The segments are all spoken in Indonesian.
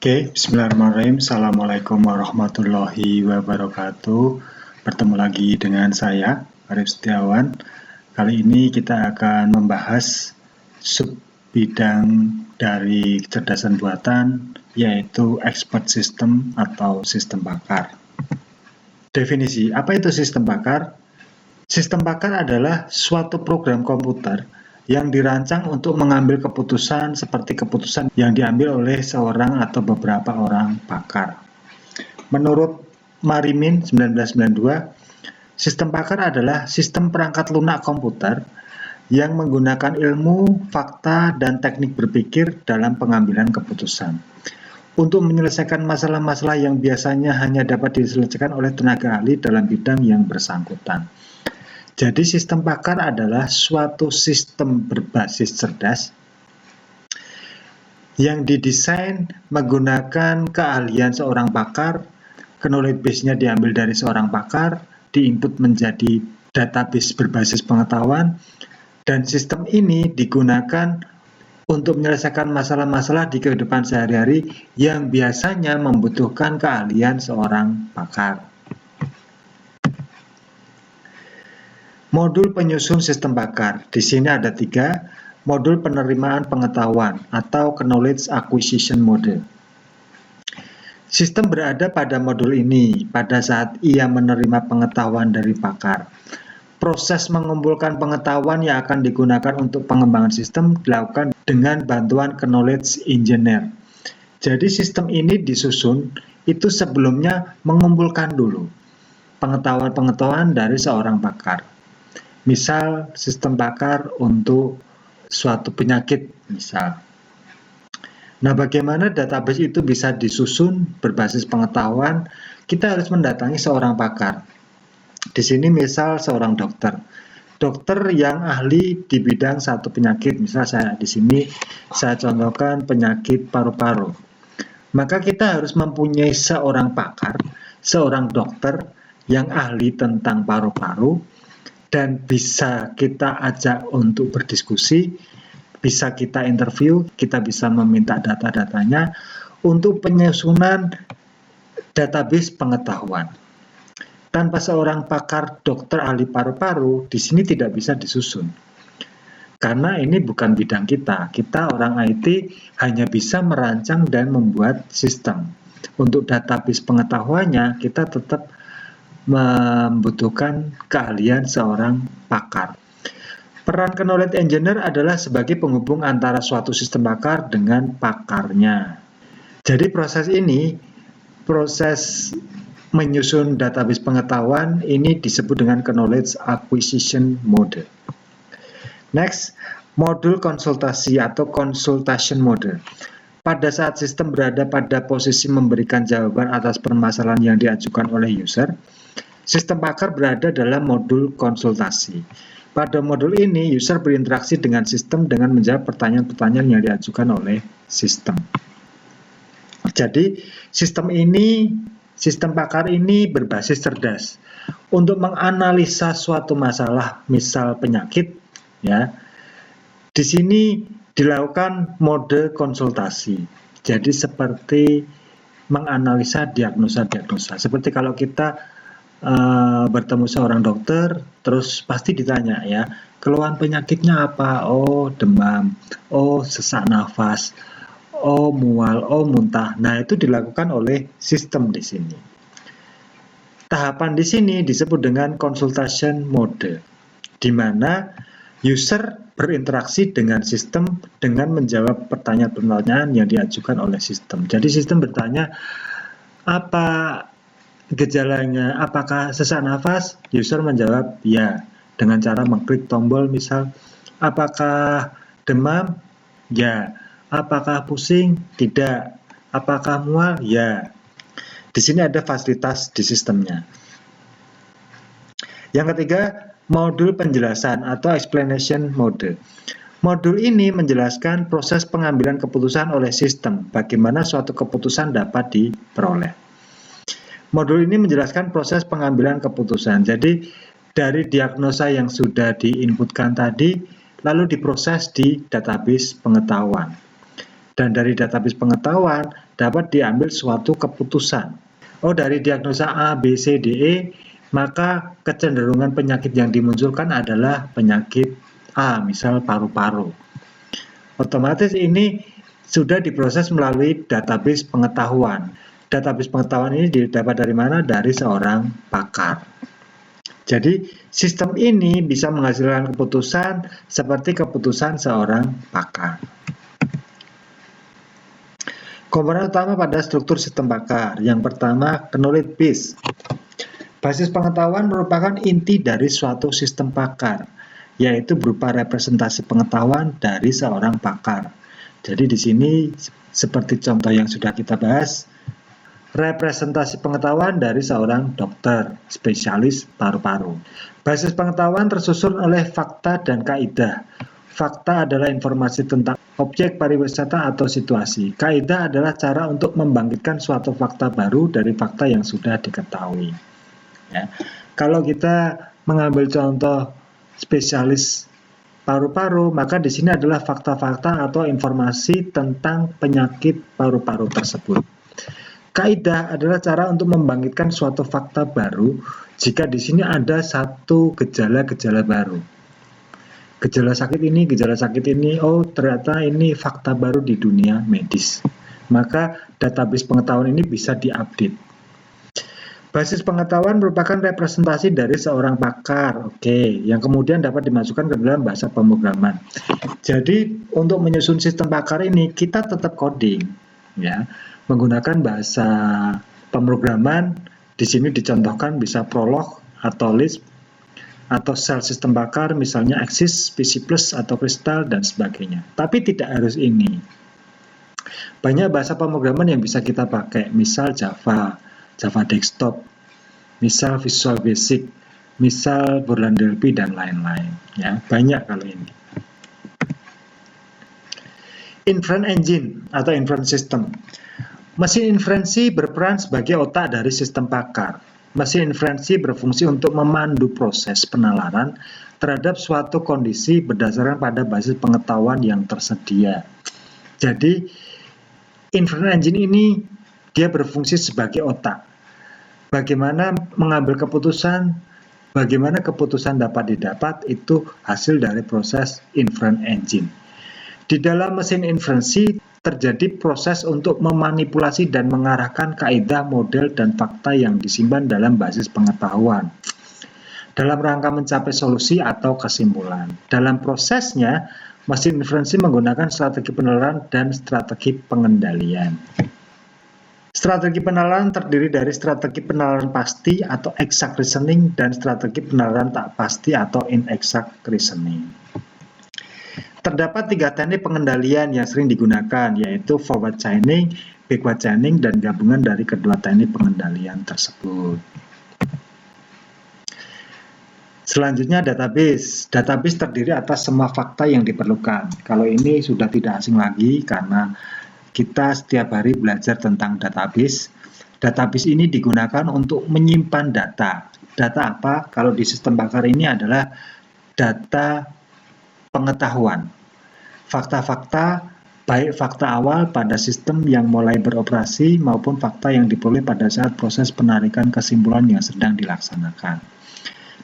Oke, bismillahirrahmanirrahim. Assalamualaikum warahmatullahi wabarakatuh. Bertemu lagi dengan saya, Arif Setiawan. Kali ini kita akan membahas sub bidang dari kecerdasan buatan, yaitu expert system atau sistem pakar. Definisi, apa itu sistem pakar? Sistem pakar adalah suatu program komputer yang dirancang untuk mengambil keputusan seperti keputusan yang diambil oleh seorang atau beberapa orang pakar. Menurut Marimin 1992, sistem pakar adalah sistem perangkat lunak komputer yang menggunakan ilmu, fakta, dan teknik berpikir dalam pengambilan keputusan untuk menyelesaikan masalah-masalah yang biasanya hanya dapat diselesaikan oleh tenaga ahli dalam bidang yang bersangkutan. Jadi sistem pakar adalah suatu sistem berbasis cerdas yang didesain menggunakan keahlian seorang pakar, knowledge base-nya diambil dari seorang pakar, diinput menjadi database berbasis pengetahuan, dan sistem ini digunakan untuk menyelesaikan masalah-masalah di kehidupan sehari-hari yang biasanya membutuhkan keahlian seorang pakar. Modul penyusun sistem pakar. Di sini ada 3. Modul penerimaan pengetahuan atau Knowledge Acquisition Model. Sistem berada pada modul ini pada saat ia menerima pengetahuan dari pakar. Proses mengumpulkan pengetahuan yang akan digunakan untuk pengembangan sistem dilakukan dengan bantuan knowledge engineer. Jadi sistem ini disusun itu sebelumnya mengumpulkan dulu pengetahuan-pengetahuan dari seorang pakar. Misal sistem pakar untuk suatu penyakit misal. Nah, bagaimana database itu bisa disusun berbasis pengetahuan? Kita harus mendatangi seorang pakar. Di sini misal seorang dokter. Dokter yang ahli di bidang satu penyakit, misal di sini saya contohkan penyakit paru-paru. Maka kita harus mempunyai seorang pakar, seorang dokter yang ahli tentang paru-paru, dan bisa kita ajak untuk berdiskusi, bisa kita interview, kita bisa meminta data-datanya untuk penyusunan database pengetahuan. Tanpa seorang pakar dokter ahli paru-paru, di sini tidak bisa disusun. Karena ini bukan bidang kita. Kita orang IT hanya bisa merancang dan membuat sistem. Untuk database pengetahuannya, kita tetap membutuhkan keahlian seorang pakar. Peran knowledge engineer adalah sebagai penghubung antara suatu sistem pakar dengan pakarnya. Jadi proses menyusun database pengetahuan ini disebut dengan knowledge acquisition model. Next, modul konsultasi atau consultation model. Pada saat sistem berada pada posisi memberikan jawaban atas permasalahan yang diajukan oleh user, sistem pakar berada dalam modul konsultasi. Pada modul ini, user berinteraksi dengan sistem dengan menjawab pertanyaan-pertanyaan yang diajukan oleh sistem. Jadi, sistem pakar ini berbasis cerdas. Untuk menganalisa suatu masalah, misal penyakit, ya, di sini dilakukan mode konsultasi. Jadi seperti menganalisa diagnosa-diagnosa. Seperti kalau kita bertemu seorang dokter, terus pasti ditanya ya, keluhan penyakitnya apa? Oh, demam, oh, sesak nafas, oh, mual, oh, muntah. Nah, itu dilakukan oleh sistem di sini. Tahapan di sini disebut dengan consultation mode, di mana user berinteraksi dengan sistem dengan menjawab pertanyaan-pertanyaan yang diajukan oleh sistem. Jadi sistem bertanya, apa gejalanya, apakah sesak nafas? User menjawab ya, dengan cara mengklik tombol misal. Apakah demam? Ya. Apakah pusing? Tidak. Apakah mual? Ya. Di sini ada fasilitas di sistemnya. Yang ketiga, modul penjelasan atau explanation mode. Modul ini menjelaskan proses pengambilan keputusan oleh sistem, bagaimana suatu keputusan dapat diperoleh. Modul ini menjelaskan proses pengambilan keputusan. Jadi dari diagnosa yang sudah diinputkan tadi, lalu diproses di database pengetahuan. Dan dari database pengetahuan dapat diambil suatu keputusan. Dari diagnosa A, B, C, D, E, maka kecenderungan penyakit yang dimunculkan adalah penyakit A, misal paru-paru. Otomatis ini sudah diproses melalui database pengetahuan. Database pengetahuan ini didapat dari mana? Dari seorang pakar. Jadi sistem ini bisa menghasilkan keputusan seperti keputusan seorang pakar. Komponen utama pada struktur sistem pakar. Yang pertama, knowledge base. Basis pengetahuan merupakan inti dari suatu sistem pakar, yaitu berupa representasi pengetahuan dari seorang pakar. Jadi di sini seperti contoh yang sudah kita bahas, representasi pengetahuan dari seorang dokter spesialis paru-paru. Basis pengetahuan tersusun oleh fakta dan kaidah. Fakta adalah informasi tentang objek pariwisata atau situasi. Kaidah adalah cara untuk membangkitkan suatu fakta baru dari fakta yang sudah diketahui. Ya. Kalau kita mengambil contoh spesialis paru-paru, maka di sini adalah fakta-fakta atau informasi tentang penyakit paru-paru tersebut. Kaidah adalah cara untuk membangkitkan suatu fakta baru jika di sini ada satu gejala-gejala baru. Gejala sakit ini, ternyata ini fakta baru di dunia medis. Maka database pengetahuan ini bisa diupdate. Basis pengetahuan merupakan representasi dari seorang pakar, yang kemudian dapat dimasukkan ke dalam bahasa pemrograman. Jadi untuk menyusun sistem pakar ini kita tetap coding, ya, menggunakan bahasa pemrograman. Di sini dicontohkan bisa Prolog atau Lisp atau Shell sistem pakar, misalnya Axis, PC+, atau Crystal, dan sebagainya. Tapi tidak harus ini. Banyak bahasa pemrograman yang bisa kita pakai, misal Java Desktop, misal Visual Basic, misal Borland DLP, dan lain-lain. Ya, banyak kalau ini. Inference Engine atau Inference System. Mesin inferensi berperan sebagai otak dari sistem pakar. Mesin inferensi berfungsi untuk memandu proses penalaran terhadap suatu kondisi berdasarkan pada basis pengetahuan yang tersedia. Jadi, inference engine ini dia berfungsi sebagai otak. Bagaimana mengambil keputusan, bagaimana keputusan dapat didapat, itu hasil dari proses inference engine. Di dalam mesin inferensi terjadi proses untuk memanipulasi dan mengarahkan kaidah, model, dan fakta yang disimpan dalam basis pengetahuan dalam rangka mencapai solusi atau kesimpulan. Dalam prosesnya, mesin inferensi menggunakan strategi penalaran dan strategi pengendalian. Strategi penalaran terdiri dari strategi penalaran pasti atau exact reasoning dan strategi penalaran tak pasti atau inexact reasoning. Terdapat 3 teknik pengendalian yang sering digunakan, yaitu forward chaining, backward chaining, dan gabungan dari kedua teknik pengendalian tersebut. Selanjutnya database. Database terdiri atas semua fakta yang diperlukan. Kalau ini sudah tidak asing lagi karena kita setiap hari belajar tentang database. Database ini digunakan untuk menyimpan data. Data apa? Kalau di sistem pakar ini adalah data pengetahuan, fakta-fakta, baik fakta awal pada sistem yang mulai beroperasi maupun fakta yang diperoleh pada saat proses penarikan kesimpulan yang sedang dilaksanakan.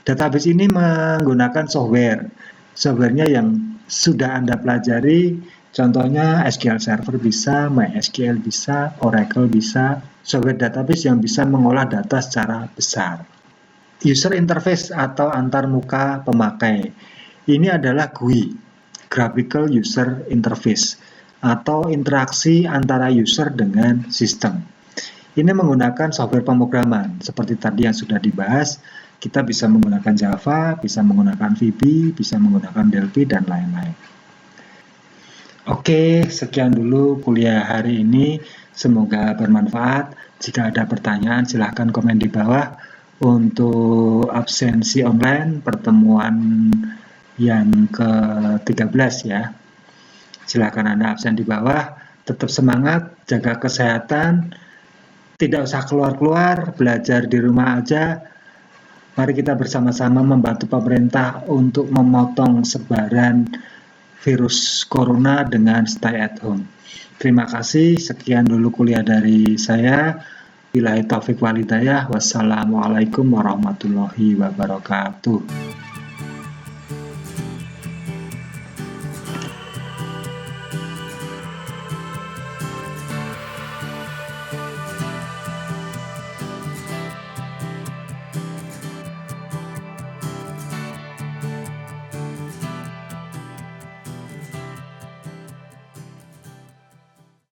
Database ini menggunakan software-nya yang sudah Anda pelajari, contohnya SQL Server bisa, MySQL bisa, Oracle bisa, software database yang bisa mengolah data secara besar. User interface atau antarmuka pemakai. Ini adalah GUI, Graphical User Interface, atau interaksi antara user dengan sistem. Ini menggunakan software pemrograman, seperti tadi yang sudah dibahas, kita bisa menggunakan Java, bisa menggunakan VB, bisa menggunakan DLP, dan lain-lain. Oke, sekian dulu kuliah hari ini, semoga bermanfaat. Jika ada pertanyaan, silahkan komen di bawah. Untuk absensi online, pertemuan yang ke-13 ya. Silakan Anda absen di bawah, tetap semangat, jaga kesehatan, tidak usah keluar-keluar, belajar di rumah aja. Mari kita bersama-sama membantu pemerintah untuk memotong sebaran virus corona dengan stay at home. Terima kasih, sekian dulu kuliah dari saya. Billahi taufik walhidayah. Wassalamualaikum warahmatullahi wabarakatuh.